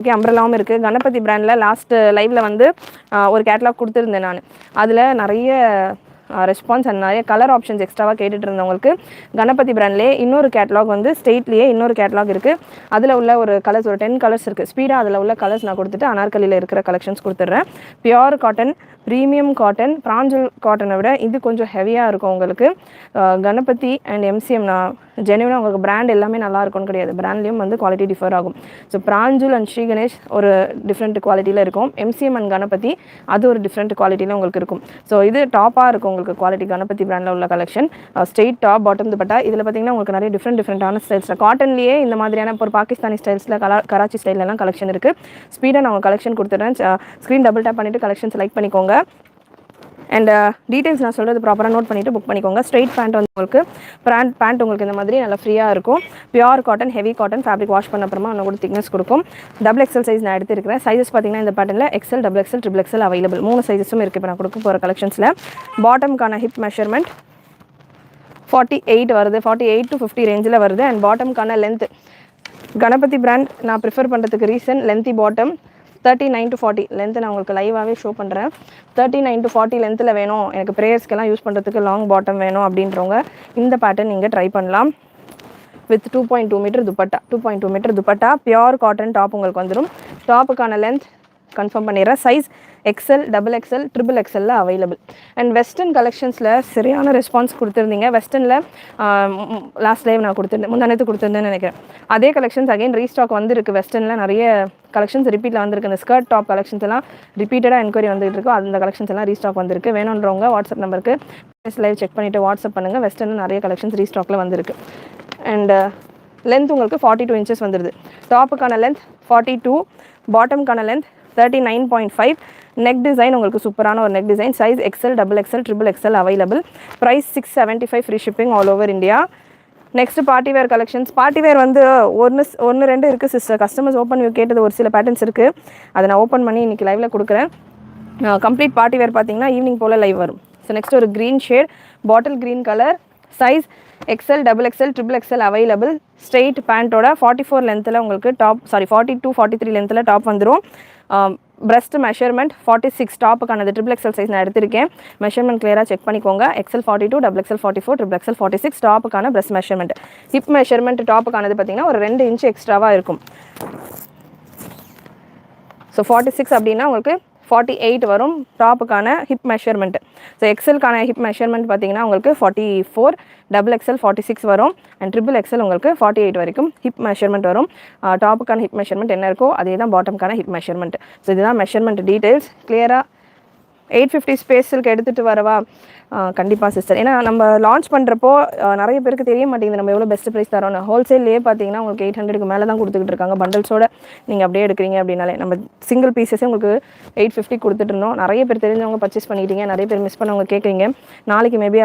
Okay, அம்ப்ரெல்லாவும் இருக்குது. கணபதி பிராண்டில் last லைவில் வந்து ஒரு கேட்லாக் கொடுத்துருந்தேன் நான். அதில் நிறைய ரெஸ்பான்ஸ் அண்ட் நிறைய கலர் ஆப்ஷன்ஸ் எக்ஸ்ட்ராவாக கேட்டுட்டு இருந்தவங்களுக்கு கணபதி பிராண்ட்லேயே இன்னொரு கேட்லாக் வந்து ஸ்டேட்லேயே இன்னொரு கேட்லாக் இருக்குது. அதில் உள்ள ஒரு கலர்ஸ் ஒரு 10 கலர்ஸ் இருக்குது. ஸ்பீடாக அதில் உள்ள கலர்ஸ் நான் கொடுத்துட்டு அனார்கலியில் இருக்கிற கலெக்ஷன்ஸ் கொடுத்துட்றேன். பியோர் காட்டன், ப்ரீமியம் காட்டன், பிராஞ்சல் காட்டனை விட இது கொஞ்சம் ஹெவியாக இருக்கும் உங்களுக்கு. கணபதி அண்ட் எம்சிஎம் நான் ஜெனுவனாக உங்களுக்கு பிராண்ட் எல்லாமே நல்லா இருக்கும்னு கிடையாது, பிராண்ட்லேயும் வந்து குவாலிட்டி டிஃபர் ஆகும். ஸோ பிராஞ்சல் அண்ட் ஸ்ரீ கணேஷ் ஒரு டிஃப்ரெண்ட் குவாலிட்டியில் இருக்கும். எம்சிஎம் அண்ட் கணபதி அது ஒரு டிஃப்ரெண்ட் குவாலிட்டியில் உங்களுக்கு இருக்கும். ஸோ இது டாப்பாக இருக்கும் உங்களுக்கு குவாலிட்டி கணபதி பிராண்டில் உள்ள collection. Straight top bottom dupatta. இதில் பார்த்தீங்கன்னா உங்களுக்கு நிறைய டிஃப்ரெண்டான ஸ்டைல்ஸில் காட்டன்லேயே இந்த மாதிரியான ஒரு பாகிஸ்தானி ஸ்டைல்ஸில் கராச்சி ஸ்டைலெலாம் கலெக்ஷன் இருக்குது. ஸ்பீடாக நான் கலெக்ஷன் கொடுத்துட்றேன். ஸ்க்ரீன் டபுள் டேப் பண்ணிவிட்டு கலெக்ஷன் செலக்ட் பண்ணிக்கோங்க. அண்ட் டீட்டெயில்ஸ் நான் சொல்கிறது ப்ராப்பராக நோட் பண்ணிவிட்டு புக் பண்ணிக்கோங்க. ஸ்ட்ரெயிட் பேண்ட் வந்து உங்களுக்கு பேண்ட் உங்களுக்கு இந்த மாதிரி நல்லா ஃப்ரீயாக இருக்கும். Pure cotton, heavy cotton, fabric wash பண்ண அப்புறமா இன்னும் கூட திக்னஸ் கொடுக்கும். டபுள் எக்ஸல் சைஸ் நான் எடுத்துருக்கிறேன். சைஸஸ் பார்த்தீங்கன்னா இந்த பேட்டர்னில் XL, double XL, triple XL available. 3 சைஸஸும் இருக்குது இப்போ நான் கொடுக்க போகிற கலெக்ஷன்ஸில். பாட்டம்கான ஹிப் மெஷர்மெண்ட் 48 வருது, 48 to 50 ரேஞ்சில் வருது. அண்ட் பாட்டம்கான லென்த் கணபதி பிராண்ட் நான் ப்ரிஃபர் பண்ணுறதுக்கு reason lengthy bottom 39 to 40 length நான் உங்களுக்கு லைவாகவே ஷோ பண்ணுறேன். 39 to 40 லென்த்தில் வேணும் எனக்கு ப்ரேயர்ஸ்க்கெல்லாம் யூஸ் பண்ணுறதுக்கு லாங் பாட்டம் வேணும் அப்படின்றவங்க இந்த பேட்டர்ன் நீங்கள் ட்ரை பண்ணலாம். With 2.2 metre dupatta, 2.2 metre dupatta, pure cotton top உங்களுக்கு வந்துடும். டாப்புக்கான லென்த் கன்ஃபார்ம் பண்ணிடுறேன். Size XL, double XL, triple எக்ஸலில் அவைலபிள். அண்ட் வெஸ்டர்ன் கலெக்ஷன்ஸில் சரியான ரெஸ்பான்ஸ் கொடுத்துருந்தீங்க. வெஸ்டர்னில் லாஸ்ட் லைவ் நான் கொடுத்துருந்தேன், முந்தானத்து கொடுத்துருந்தேன்னு நினைக்கிறேன். அதே கலெக்ஷன்ஸ் அகைன் ரீஸ்டாக் வந்துருக்கு. வெஸ்டர்னில் நிறைய கலெக்ஷன்ஸ் ரிப்பீட்டில் வந்திருக்கு. இந்த ஸ்கர்ட் டாப் கலெக்ஷன்ஸ் எல்லாம் ரிப்பீட்டடாக என்கொயரி வந்துட்டு இருக்கும். அந்த கலெக்ஷன்ஸ் எல்லாம் ரீஸ்டாக் வந்திருக்கு. வேணுன்றவங்க வாட்ஸ்அப் நம்பருக்கு லைவ் செக் பண்ணிவிட்டு வாட்ஸ்அப் பண்ணுங்கள். வெஸ்டர்னில் நிறைய கலெக்ஷன்ஸ் ரீஸ்டாக்கில் வந்திருக்கு. அண்ட் லென்த் உங்களுக்கு 42 இன்ச்சஸ் வந்துடுது. டாப்புக்கான லென்த் 42, பாட்டம்கான லென்த் 39.5. நெக் டிசைன் உங்களுக்கு சூப்பரான ஒரு neck design. Size XL, double XL, triple XL available. Price 675, free shipping all over India. Next party wear collections. Party wear வந்து ஒன்று ரெண்டு இருக்குது சிஸ்டர். கஸ்டமர்ஸ் ஓப்பன் வியூ கேட்டது ஒரு சில பேட்டர்ன்ஸ் இருக்குது. அதை நான் ஓப்பன் பண்ணி இன்றைக்கி லைவில் கொடுக்குறேன். கம்ப்ளீட் பார்ட்டி வேர் பார்த்தீங்கன்னா ஈவினிங் போல் லைவ் வரும். ஸோ நெக்ஸ்ட் ஒரு green shade, bottle green colour. Size XL, double XL, triple XL available. Straight பேண்ட்டோட 44 லென்த்தில் உங்களுக்கு டாப், 42, 43 லென்த்தில் டாப் வந்துடும். பிரஸ்ட் மெஷர்மெண்ட் 46 டாப்புக்கானது. ட்ரிபிள் எக்ஸல் சைஸ் நான் எடுத்திருக்கேன். மெஷர்மெண்ட் கிளியராக செக் பண்ணிக்கோங்க. XL 42, double XL 44, triple XL 46 டாப்புக்கான பிரஸ்ட் மெஷர்மெண்ட். ஹிப் மெஷர்மெண்ட் டாப்புக்கானது பார்த்தீங்கன்னா ஒரு 2 இன்ச்சு எக்ஸ்ட்ராவாக இருக்கும். ஸோ 46 அப்படின்னா உங்களுக்கு 48 வரும் டாப்புக்கான ஹிப் மெஷர்மெண்ட். ஸோ எக்ஸலுக்கான ஹிப் மெஷர்மெண்ட் பார்த்தீங்கன்னா உங்களுக்கு 44, டபுள் எக்ஸல் 46 வரும். அண்ட் ட்ரிபிள் எக்ஸல் உங்களுக்கு 48 வரைக்கும் ஹிப் மெஷர்மெண்ட் வரும். டாப்புக்கான ஹிப் மெஷர்மெண்ட் என்ன இருக்கோ அதே தான் பாட்டம்கான ஹிப் மெஷர்மெண்ட். ஸோ இதுதான் மெஷர்மெண்ட் டீட்டெயில்ஸ். கிளியராக 850 ஸ்பேஸுக்கு எடுத்துகிட்டு வரவா? கண்டிப்பாக சிஸ்டர். ஏன்னா நம்ம லான்ச் பண்ணுறப்போ நிறைய பேருக்கு தெரிய மாட்டேங்குது நம்ம எவ்வளோ பெஸ்ட் ப்ரைஸ் தரோன்னு. ஹோல்சேல்லேயே பார்த்தீங்கன்னா உங்களுக்கு 800க்கு மேலே தான் கொடுத்துக்கிட்டு இருக்காங்க. பண்டல்ஸோட நீங்கள் அப்படியே எடுக்கிறீங்க அப்படின்னாலே நம்ம சிங்கிள் பீசஸே உங்களுக்கு 850 கொடுத்துட்ருந்தோம். நிறைய பேர் தெரிஞ்சவங்க பர்ச்சேஸ் பண்ணிட்டீங்க, நிறைய பேர் மிஸ் பண்ணவங்க கேட்குறீங்க. நாளைக்கு மேபி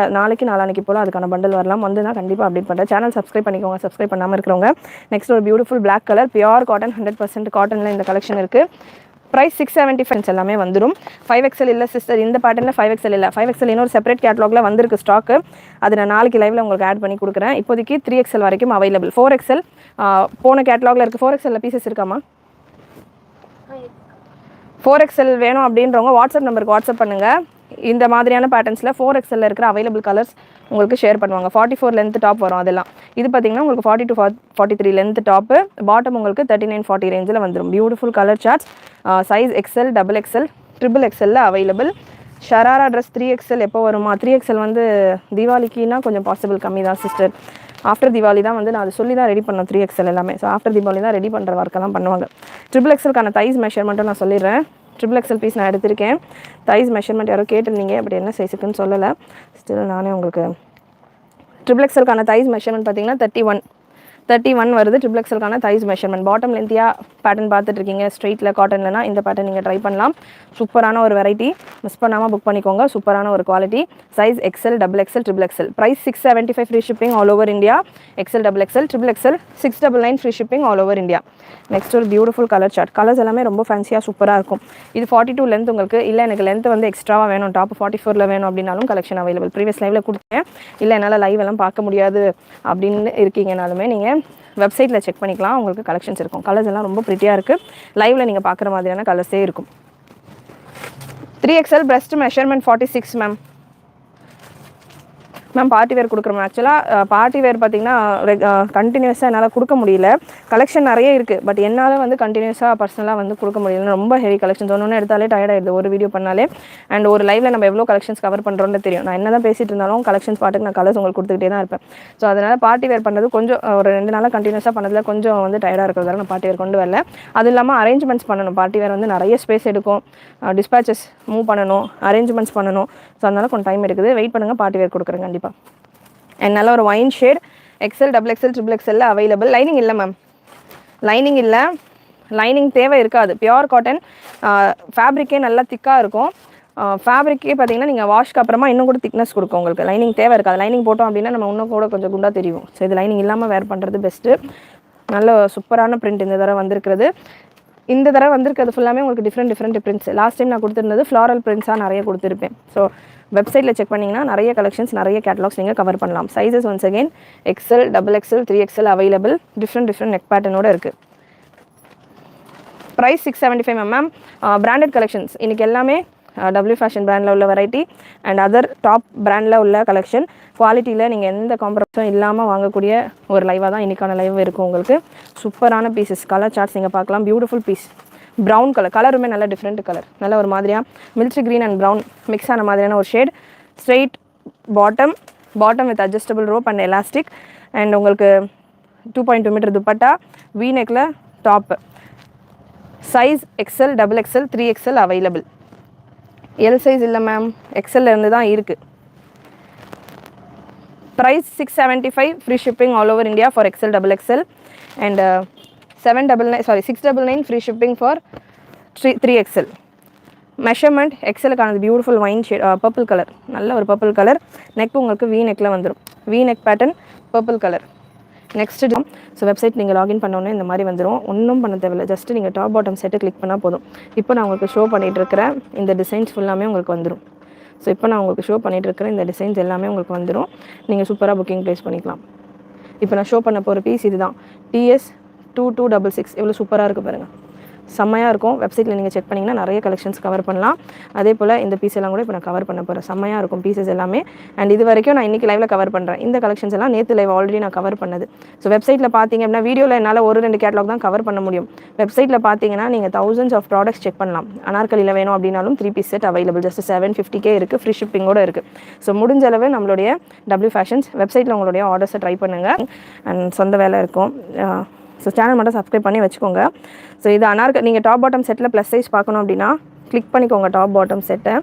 நாளான்னைக்கு போல் அதுக்கான பண்டல் வரலாம். வந்து தான் கண்டிப்பாக அப்டேட் பண்ணுறேன். சேனல் சப்ஸ்கிரைப் பண்ணிக்கோங்க, சப்ஸ்கிரைப் பண்ணாமல் இருக்கிறவங்க. நெக்ஸ்ட் ஒரு beautiful black colour, pure cotton, 100% காட்டனில் இந்த கலெக்ஷன் இருக்குது. ப்ரைஸ் 675 எல்லாமே வந்துடும். 5XL இல்லை சிஸ்டர், இந்த பேட்டர்னில் 5XL இல்லை. 5XL இன்னொரு செப்பரேட் கேட்லாகில் வந்திருக்கு ஸ்டாக்கு. அது நான் நாளைக்கு லைவில் உங்களுக்கு ஆட் பண்ணி கொடுக்குறேன். இப்போதைக்கு 3XL வரைக்கும் அவைலபிள். 4XL போன கேட்லாகில் இருக்குது. 4XL பீசஸ் இருக்காமா? 4XL வேணும் அப்படின்றவங்க வாட்ஸ்அப் நம்பருக்கு வாட்ஸ்அப் பண்ணுங்கள். இந்த மாதிரியான பேட்டர்ன்ஸில் 4XL இருக்கிற அவைலபிள் கலர்ஸ் உங்களுக்கு ஷேர் பண்ணுவாங்க. 44 லென்த் டாப் வரும் அதெல்லாம். இது பார்த்தீங்கன்னா உங்களுக்கு 40 to 43 லென்த் டாப்பு. பாட்டம் உங்களுக்கு 39-40 ரேஞ்சில் வந்துடும். Beautiful colour charts. Size XL, double XL, triple எக்ஸலில் அவைலபிள். ஷராரா ட்ரெஸ் 3XL எப்போ வருமா? 3XL வந்து தீபாவளிக்குன்னா கொஞ்சம் பாசிபிள் கம்மி தான் சிஸ்டர். ஆஃப்டர் தீபாவளி தான் வந்து நான் அதை சொல்லி தான் ரெடி பண்ணோம் 3XL எல்லாமே. ஸோ ஆஃப்டர் தீபாவளி தான் ரெடி பண்ணுற ஒர்க்கெல்லாம் பண்ணுவாங்க. ட்ரிபிள் எக்ஸலுக்கான தைஸ் மெஷர்மெண்ட்டும் நான் சொல்லிடுறேன். ட்ரிபிள் எக்ஸல் பீஸ் நான் எடுத்திருக்கேன். தைஸ் மெஷர்மெண்ட் யாரோ கேட்டிருந்தீங்க, அப்படி என்ன சைஸுக்குன்னு சொல்லலை. ஸ்டில் நானே உங்களுக்கு ட்ரிபிள் எக்ஸலுக்கான தைஸ் மெஷர்மெண்ட் பார்த்தீங்கன்னா 31 வருது. ட்ரிபிள் எக்ஸலுக்கான தைஸ் மெஷர்மெண்ட். பாட்டம் லென்த்தியாக பேட்டர்ன் பார்த்துட்ருக்கீங்க ஸ்ட்ரெயிட்டில் காட்டன்லனா இந்த பேட்டர்ன் நீங்கள் ட்ரை பண்ணலாம். சூப்பரான ஒரு வெரைட்டி, மிஸ் பண்ணாமல் புக் பண்ணிக்கோங்க. சூப்பரான ஒரு quality. Size XL, double XL, triple XL. Price 675, free shipping all over India. XL, double XL, triple XL 699, free shipping all over India. Next ஒரு பியூட்டிஃபுல் கலர் சார்ட். கலர்ஸ் எல்லாமே ரொம்ப ஃபேன்சியாக சூப்பராக இருக்கும். இது 42 லென்த் உங்களுக்கு. இல்லை எனக்கு லென்த் வந்து எக்ஸ்ட்ராவாக வேணும், டாப் 44 வேணும் அப்படின்னாலும் கலெக்ஷன் அவைலபிள். ப்ரீவியஸ் லைவில் கொடுத்தேன். இல்லை என்னால் லைவ் எல்லாம் பார்க்க முடியாது அப்படின்னு இருக்கீங்கனாலுமே நீங்கள் வெப்சைட்டில் செக் பண்ணிக்கலாம், உங்களுக்கு கலெக்ஷன்ஸ் இருக்கும். கலர்ஸ் எல்லாம் ரொம்ப ப்ரிட்டியாக இருக்குது, லைவில் நீங்கள் பார்க்குற மாதிரியான கலர்ஸே இருக்கும். 3XL breast measurement 46 ma'am. Ma'am party wear கொடுக்குறோம். ஆக்சுவலாக பார்ட்டி வேர் பார்த்திங்கன்னா கண்டினியூஸாக என்னால் கொடுக்க முடியல, கலெக்ஷன் நிறைய இருக்குது, பட் என்னால் வந்து கண்டினியூஸாக பர்சனலாக வந்து கொடுக்க முடியல. ரொம்ப ஹெவி கலெக்ஷன்ஸ் ஒன்று எடுத்தாலே டயர்டாகிடுது ஒரு வீடியோ பண்ணாலே. அண்ட் ஒரு லைவில் நம்ம எவ்வளோ கலெக்ஷன்ஸ் கவர் பண்ணுறோன்னு தெரியும். நான் என்ன தான் பேசிகிட்டு இருந்தாலும் கலெக்ஷன்ஸ் பாட்டுக்கு நான் கலர்ஸ் உங்களுக்கு கொடுத்துக்கிட்டே தான் இருப்பேன். ஸோ அதனால் பார்ட்டி வேர் பண்ணுறது கொஞ்சம் ஒரு 2 நாளாக கண்டினியூஸாக பண்ணதில் கொஞ்சம் வந்து டயர்டாக இருக்கிறதால நான் பார்ட்டி வேர் கொண்டு வரல. அது இல்லாமல் அரேஞ்ச்மெண்ட்ஸ் பண்ணணும். பார்ட்டி வேர் வந்து நிறைய ஸ்பேஸ் எடுக்கும், டிஸ்பேச்சஸ் மூவ் பண்ணணும், அரேஞ்ச்மெண்ட்ஸ் பண்ணணும். ஸோ அதனால் கொஞ்சம் டைம் இருக்குது. வெயிட் பண்ணுங்கள், பார்ட்டி வேர் கொடுக்குறேன் கண்டிப்பாக. நல்ல ஒரு wine shade XL, XXL, XXL available. Lining இல்லை மேம், லைனிங் இல்லை, லைனிங் தேவை இருக்காது. பியோர் காட்டன், ஃபேப்ரிக்கே நல்லா திக்காக இருக்கும். ஃபேப்ரிக்கே பார்த்தீங்கன்னா நீங்கள் வாஷ்க்கு அப்புறமா இன்னும் கூட திக்னஸ் கொடுக்கும் உங்களுக்கு. லைனிங் தேவை இருக்காது. லைனிங் போட்டோம் அப்படின்னா நம்ம இன்னும் கூட கொஞ்சம் குண்டாக தெரியும். ஸோ இது லைனிங் இல்லாமல் வேர் பண்ணுறது பெஸ்ட்டு. நல்ல சூப்பரான பிரிண்ட் இந்த தடவை வந்திருக்கிறது. இந்த தடவை வந்திருக்கிறது ஃபுல்லாமே உங்களுக்கு டிஃப்ரெண்ட் பிரிண்ட்ஸ். லாஸ்ட் டைம் நான் கொடுத்துருந்தது ஃப்ளாரல் பிரிண்ட்ஸாக நிறைய கொடுத்துருப்பேன். ஸோ வெப்சைட்டில் செக் பண்ணிங்கன்னா நிறைய கலெக்ஷன்ஸ், நிறைய கேட்டலாக்ஸ் நீங்கள் கவர் பண்ணலாம். Sizes once again XL, XXL, 3XL available. Different neck பேட்டர்னோடு இருக்குது. Price 675 ma'am. பிராண்டட் கலெக்ஷன்ஸ் இன்றைக்கி எல்லாமே W ஃபேஷன் பிராண்டில் உள்ள வெரைட்டி அண்ட் அதர் டாப் பிராண்டில் உள்ள கலெக்ஷன். குவாலிட்டியில் நீங்கள் எந்த காம்ப்ரமைஸும் இல்லாமல் வாங்கக்கூடிய ஒரு லைவாக தான் இன்றைக்கான லைவ் இருக்கும் உங்களுக்கு. சூப்பரான பீசஸ், கலர் சார்ட்ஸ் நீங்கள் பார்க்கலாம். பியூட்டிஃபுல் பீஸ், ப்ரௌன் கலருமே நல்ல டிஃப்ரெண்ட் கலர், நல்ல ஒரு மாதிரியாக military green and brown mix ஆன மாதிரியான ஒரு shade. Straight bottom with adjustable rope and elastic. And உங்களுக்கு 2.2 மீட்டர் துப்பட்டா, வி நெக்கில் top. Size XL, XXL, 3XL available. L size இல்லை மேம், XL இருந்து தான் இருக்குது. Price 675, free shipping all over India for XL, XXL. And 699 free shipping for 3XL. Measurement XLக்கானது beautiful wine shade, purple colour, நல்ல ஒரு purple colour. Neck உங்களுக்கு we நெக்கில் வந்துடும், we neck pattern, purple colour. Next so website நீங்கள் login பண்ணோன்னே இந்த மாதிரி வந்துடும். ஒன்றும் பண்ண தேவையில்லை, ஜஸ்ட்டு நீங்கள் டாப் பாட்டம் செட்டு கிளிக் பண்ணால் போதும். இப்போ நான் உங்களுக்கு ஷோ பண்ணிகிட்ருக்கிறேன் இந்த டிசைன்ஸ் ஃபுல்லாமே உங்களுக்கு வந்துடும். ஸோ இப்போ நான் உங்களுக்கு ஷோ பண்ணிகிட்ருக்கிறேன் இந்த டிசைன்ஸ் எல்லாமே உங்களுக்கு வந்துடும். நீங்கள் சூப்பராக புக்கிங் ப்ளேஸ் பண்ணிக்கலாம். இப்போ நான் ஷோ பண்ண போகிற பீஸ் இது தான், TS 2266. எவ்வளோ சூப்பராக இருக்குது பாருங்கள், செம்மையாக இருக்கும். வெப்சைட்டில் நீங்கள் செக் பண்ணிங்கன்னா நிறைய கலெக்ஷன்ஸ் கவர் பண்ணலாம். அதே போல் இந்த பீஸ் எல்லாம் கூட இப்போ நான் கவர் பண்ண போகிறேன். செம்மையாக இருக்கும் பீசஸ் எல்லாமே. அண்ட் இது வரைக்கும் நான் இன்றைக்கி லைவில் கவர் பண்ணுறேன். இந்த கலெக்ஷன்ஸ் எல்லாம் நேற்று லைவ் ஆல்ரெடி நான் கவர் பண்ணது. ஸோ வெப்சைட்டில் பார்த்தீங்க அப்படின்னா வீடியோவில் என்னால் 1-2 கேட்டலாக் தான் கவர் பண்ண முடியும். வெப்சைட்டில் பார்த்தீங்கன்னா நீங்கள் thousands ஆஃப் ப்ராடக்ட்ஸ் செக் பண்ணலாம். அனார்கலியில் வேணும் அப்படின்னாலும் 3 piece set available. Just 750K இருக்குது, ஃப்ரீ ஷிப்பிங்கோடு இருக்குது. ஸோ முடிஞ்ச அளவு நம்மளுடைய W ஃபேஷன்ஸ் வெப்சைட்டில் உங்களுடைய ஆர்டர்ஸை ட்ரை பண்ணுங்கள். அண்ட் சொந்த வேலை இருக்கும். ஸோ சேனல் மட்டும் சப்ஸ்கிரைப் பண்ணி வச்சுக்கோங்க. ஸோ இது நீங்கள் top bottom settle plus size பார்க்கணும் அப்படின்னா கிளிக் பண்ணிக்கோங்க டாப் பாட்டம் செட்டை.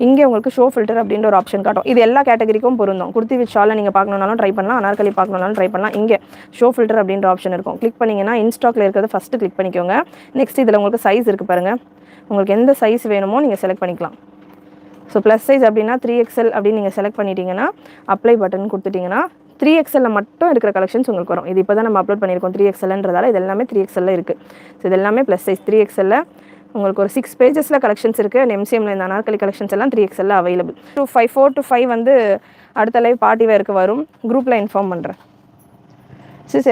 இங்கே உங்களுக்கு ஷோ ஃபில்டர் அப்படின்ற ஒரு ஆப்ஷன் காட்டும். இது எல்லா கேட்டகரிக்கும் பொருந்தும். குர்த்தி வித் ஷாலில் நீங்கள் பார்க்கணுன்னாலும் ட்ரை பண்ணலாம், அனார்கலி பார்க்கணுன்னாலும் ட்ரை பண்ணலாம். இங்கே ஷோ ஃபில்டர் அப்படின்ற ஆப்ஷன் இருக்கும். கிளிக் பண்ணிங்கன்னா இன்ஸ்டாக்கில் இருக்கிறத ஃபஸ்ட்டு கிளிக் பண்ணிக்கோங்க. நெக்ஸ்ட் இதில் உங்களுக்கு சைஸ் இருக்குது பாருங்கள், உங்களுக்கு எந்த சைஸ் வேணுமோ நீங்கள் செலக்ட் பண்ணிக்கலாம். ஸோ ப்ளஸ் சைஸ் அப்படின்னா 3XL அப்படின்னு நீங்கள் செலக்ட் பண்ணிட்டீங்கன்னா அப்ளை பட்டன் கொடுத்துட்டிங்கன்னா 3XL மட்டும் இருக்கிற கலெக்ஷன்ஸ் உங்களுக்கு வரும். இது இப்போ தான் நம்ம அப்லோட் பண்ணியிருக்கோம் 3XLன்றதால இது எல்லாமே 3XL இருக்குது. ஸோ இது எல்லாமே ப்ளஸ் சைஸ் 3XL. உங்களுக்கு ஒரு 6 பேஜஸில் கலெக்ஷன்ஸ் இருக்குது. அண்ட் MCMல இந்த அனார்கலி கலெக்ஷன்ஸ் எல்லாம் 3XL அவைலபிள். 4 to 5 வந்து அடுத்த லைவ் பார்ட்டி வேருக்கு வரும். குரூப்பில் இன்ஃபார்ம் பண்ணுறேன்.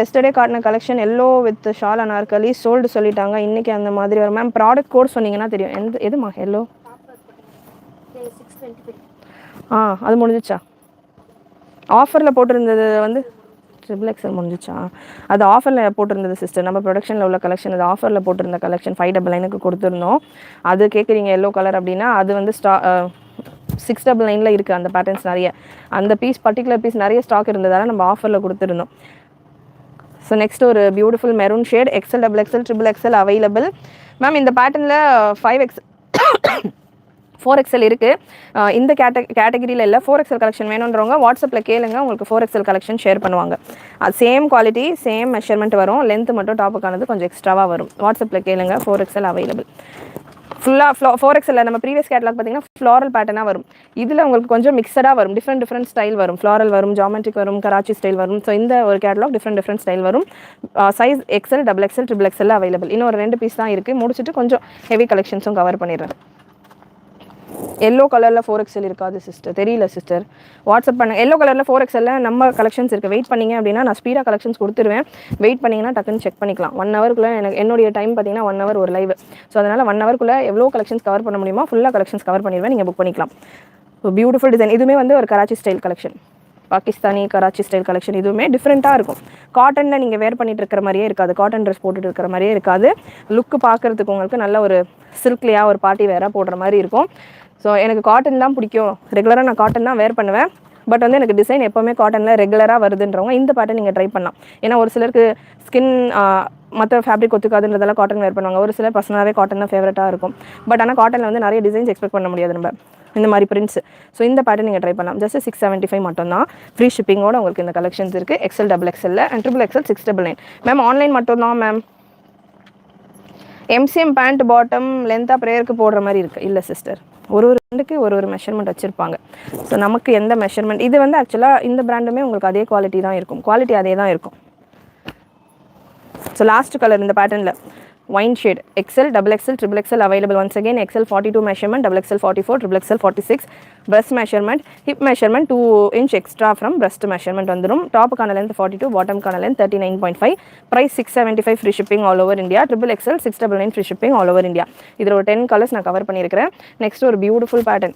எஸ்டர்டே காட்டின collection yellow with shawl Anarkali sold சொல்லிட்டாங்க. இன்றைக்கி அந்த மாதிரி வரும். மேம் ப்ராடக்ட் கோட் சொன்னீங்கன்னா தெரியும். எதுமா எல்லோ? அது முடிஞ்சிச்சா? ஆஃபரில் போட்டிருந்தது வந்து XXL முடிஞ்சிச்சா? அது ஆஃபரில் போட்டிருந்தது சிஸ்டர். நம்ம ப்ரொடக்ஷனில் உள்ள கலெக்ஷன் அது ஆஃபரில் போட்டிருந்த கலெக்ஷன் 599க்கு கொடுத்துருந்தோம். அது கேட்குறீங்க எல்லோ கலர் அப்படின்னா அது வந்து 699ல் இருக்குது அந்த பேட்டர்ன்ஸ் நிறைய. அந்த பர்டிகுலர் பீஸ் நிறைய ஸ்டாக் இருந்ததால் நம்ம ஆஃபரில் கொடுத்துருந்தோம். ஸோ நெக்ஸ்ட் ஒரு beautiful maroon shade XL, XXL, XXL available. Ma'am இந்த பேட்டர்னில் 4XL இருக்குது. இந்த கேட்டகிரியில் இல்லை. 4XL கலெக்ஷன் வேணுன்றவங்க வாட்ஸ்அப்பில் கேளுங்க, உங்களுக்கு 4XL கலெக்ஷன் ஷேர் பண்ணுவாங்க. அது சேம் குவாலிட்டி சேம் மெஷர்மெண்ட் வரும். லென்த்து மட்டும் டாப்புக்கானது கொஞ்சம் எக்ஸ்ட்ராவாக வரும். வாட்ஸ்அப்பில் கேளுங்க. 4XL available. ஃபுல்லாக 4XL நம்ம ப்ரீவியஸ் கேட்டலாக் பார்த்தீங்கன்னா ஃப்ளாரல் பேட்டர்னாக வரும். இதில் உங்களுக்கு கொஞ்சம் மிக்சடாக வரும். டிஃப்ரெண்ட் ஸ்டைல் வரும். ஃப்ளாரல் வரும், ஜாமெட்ரிக் வரும், கராச்சி ஸ்டைல் வரும். ஸோ இந்த ஒரு கேட்டலாக் டிஃப்ரெண்ட் ஸ்டைல் வரும். Size XL, XXL, XXL available. இன்னும் ஒரு 2 பீஸ் தான் இருக்குது. முடிச்சுட்டு கொஞ்சம் ஹெவி கலெக்ஷன்ஸும் கவர் பண்ணிடுறேன். எல்லோ கலரில் 4XL இருக்காது சிஸ்டர், தெரியல சிஸ்டர். வாட்ஸ்அப் பண்ண எல்லோ கலரில் 4XL நம்ம கலெக்ஷன்ஸ் இருக்குது. வெயிட் பண்ணிங்க அப்படின்னா நான் ஸ்பீடாக கலெக்ஷன்ஸ் கொடுத்துருவேன். வெயிட் பண்ணிங்கன்னா டக்குன்னு செக் பண்ணிக்கலாம். 1 ஹவருக்குள்ளே என்னுடைய டைம் பார்த்தீங்கன்னா 1 ஹவர் ஒரு லைவ். ஸோ அதனால் 1 ஹவருக்குள்ளே எவ்வளோ கலெக்ஷன்ஸ் கவர் பண்ண முடியுமோ ஃபுல்லாக கலெக்ஷன்ஸ் கவர் பண்ணிடுவேன். நீங்கள் புக் பண்ணிக்கலாம். So beautiful design. இதுவுமே வந்து ஒரு Karachi style collection, Pakistani Karachi style collection. இதுவுமே டிஃப்ரெண்ட்டாக இருக்கும். காட்டனில் நீங்கள் வேர் பண்ணிட்டு இருக்கிற மாதிரியே இருக்காது, காட்டன் ட்ரெஸ் போட்டுட்டு இருக்கிற மாதிரியே இருக்காது. லுக்கு பார்க்குறதுக்கு உங்களுக்கு நல்ல ஒரு சில்க்லியாக ஒரு பார்ட்டி வேராக போடுற மாதிரி இருக்கும். ஸோ எனக்கு காட்டன் தான் பிடிக்கும், ரெகுலராக நான் காட்டன் தான் வேர் பண்ணுவேன். பட் வந்து எனக்கு டிசைன் எப்போவுமே காட்டனில் ரெகுலராக வருதுன்றவங்க இந்த பேட்டர்ன் நீங்கள் ட்ரை பண்ணலாம். ஏன்னா ஒரு சிலருக்கு ஸ்கின் மற்ற ஃபேப்ரிக் ஒத்துக்காதுன்றதெல்லாம் காட்டன் வேர் பண்ணுவாங்க. ஒரு சிலர் பர்சனலாகவே காட்டன் தான் ஃபேவரட்டாக இருக்கும். பட் ஆனால் காட்டனில் வந்து நிறைய டிசைன்ஸ் எக்ஸ்பெக்ட் பண்ண முடியாது நம்ம, இந்த மாதிரி பிரிண்ட்ஸ். ஸோ இந்த பேட்டர்ன் நீங்கள் ட்ரை பண்ணலாம். ஜஸ்ட் 675 மட்டும் தான். ஃப்ரீ ஷிப்பிங்கோட உங்களுக்கு இந்த கலெக்ஷன்ஸ் இருக்குது. XL XXL and XXL 699. Ma'am online மட்டும் தான் மேம். MCM பேண்ட் பாட்டம் லென்த்தாக ப்ரேயருக்கு போடுற மாதிரி இருக்குது. இல்லை சிஸ்டர், ஒரு ரெண்டுக்கு ஒரு மெஷர்மெண்ட் வச்சுருப்பாங்க. ஸோ நமக்கு எந்த மெஷர்மெண்ட், இது வந்து ஆக்சுவலாக இந்த பிராண்டுமே உங்களுக்கு அதே குவாலிட்டி தான் இருக்கும், குவாலிட்டி அதே தான் இருக்கும். ஸோ லாஸ்ட் கலர் இந்த பேட்டர்னில் wine shade XL XXL XXL available. Once again XL 42 measurement, XXL 44, XXL 46. breast measurement, hip measurement 2 inch extra from breast measurement வந்துரும். டாப் கான length 42, bottom கான length 39.5. price 675, free shipping all over India. XXL 699, free shipping all over India. இதில் ஒரு 10 colours நான் cover பண்ணியிருக்கிறேன். Next ஒரு beautiful pattern,